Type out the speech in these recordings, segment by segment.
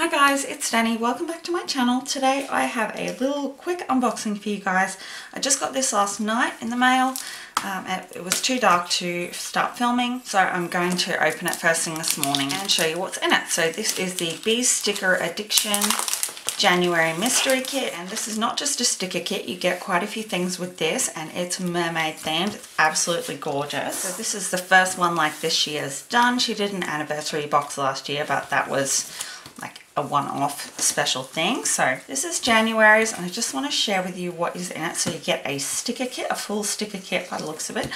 Hi guys, it's Danny. Welcome back to my channel. Today I have a little quick unboxing for you guys. I just got this last night in the mail. It was too dark to start filming, so I'm going to open it first thing this morning and show you what's in it. So this is the Bee Sticker Addiction January Mystery Kit, and this is not just a sticker kit. You get quite a few things with this, and it's mermaid themed. It's absolutely gorgeous. So this is the first one like this she has done. She did an anniversary box last year, but that was like a one-off special thing. So this is January's, and I just want to share with you what is in it. So you get a sticker kit, a full sticker kit by the looks of it.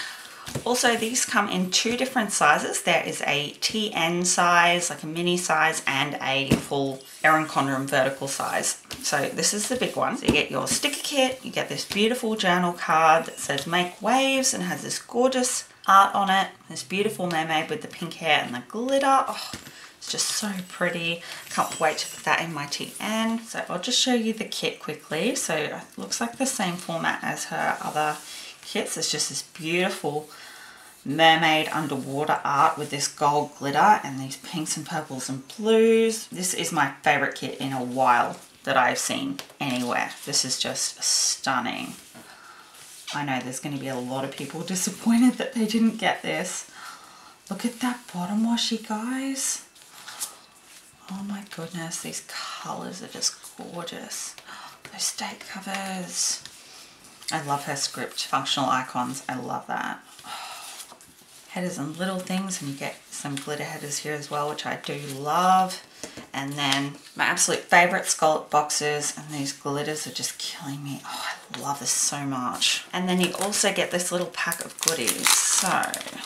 Also, these come in two different sizes. There is a TN size, like a mini size, and a full Erin Condren vertical size. So this is the big one. So you get your sticker kit, you get this beautiful journal card that says make waves and has this gorgeous art on it. This beautiful mermaid with the pink hair and the glitter. Oh, it's just so pretty. Can't wait to put that in my TN. So I'll just show you the kit quickly. So it looks like the same format as her other kits. It's just this beautiful mermaid underwater art with this gold glitter and these pinks and purples and blues. This is my favorite kit in a while that I've seen anywhere. This is just stunning. I know there's going to be a lot of people disappointed that they didn't get this. Look at that bottom washi, guys. Oh my goodness, these colours are just gorgeous. Those date covers. I love her script, functional icons. I love that. Headers and little things, and you get some glitter headers here as well, which I do love. And then my absolute favourite scallop boxes, and these glitters are just killing me. Oh, I love this so much. And then you also get this little pack of goodies. So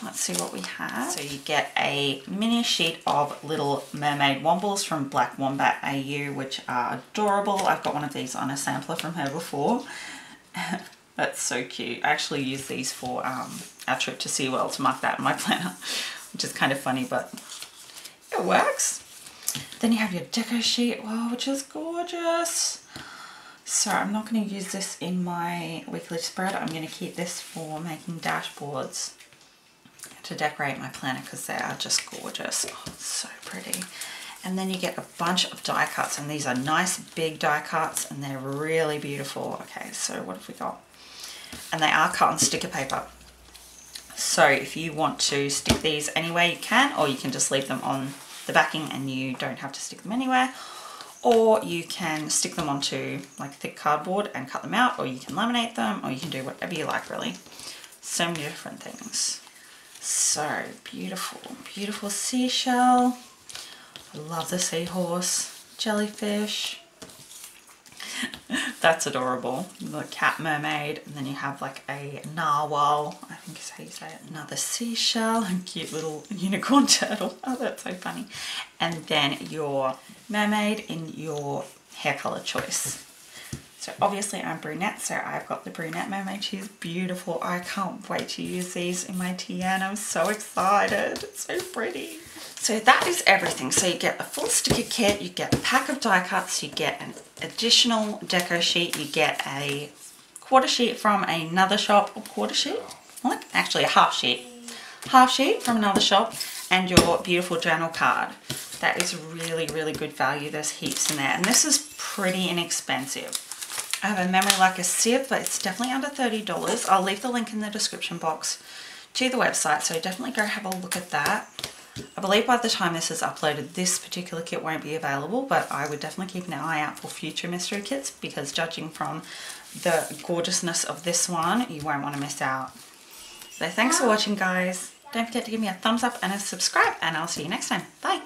let's see what we have. So you get a mini sheet of little mermaid wombles from Black Wombat AU, which are adorable. I've got one of these on a sampler from her before. That's so cute. I actually used these for our trip to SeaWorld to mark that in my planner, which is kind of funny, but it works. Then you have your deco sheet, wow, which is gorgeous. So I'm not going to use this in my weekly spread. I'm going to keep this for making dashboards to decorate my planner because they are just gorgeous. Oh, it's so pretty. And then you get a bunch of die cuts, and these are nice big die cuts, and they're really beautiful. Okay, so what have we got? And they are cut on sticker paper. So if you want to stick these anywhere, you can, or you can just leave them on the backing and you don't have to stick them anywhere. Or you can stick them onto like thick cardboard and cut them out, or you can laminate them, or you can do whatever you like, really. So many different things. So beautiful, beautiful seashell. I love the seahorse, jellyfish. That's adorable. The cat mermaid, and then you have like a narwhal, I think is how you say it. Another seashell, and cute little unicorn turtle. Oh, that's so funny. And then your mermaid in your hair color choice. So obviously I'm brunette, so I've got the brunette mermaid. She's beautiful. I can't wait to use these in my TN. I'm so excited. It's so pretty. So that is everything. So you get a full sticker kit, you get a pack of die cuts, you get an additional deco sheet, you get a quarter sheet from another shop, or quarter sheet? What? Actually a half sheet. Half sheet from another shop, and your beautiful journal card. That is really, really good value. There's heaps in there, and this is pretty inexpensive. I have a memory like a sieve, but it's definitely under $30. I'll leave the link in the description box to the website, so definitely go have a look at that. I believe by the time this is uploaded, this particular kit won't be available, but I would definitely keep an eye out for future mystery kits, because judging from the gorgeousness of this one, you won't want to miss out. So thanks for watching, guys. Don't forget to give me a thumbs up and a subscribe, and I'll see you next time. Bye!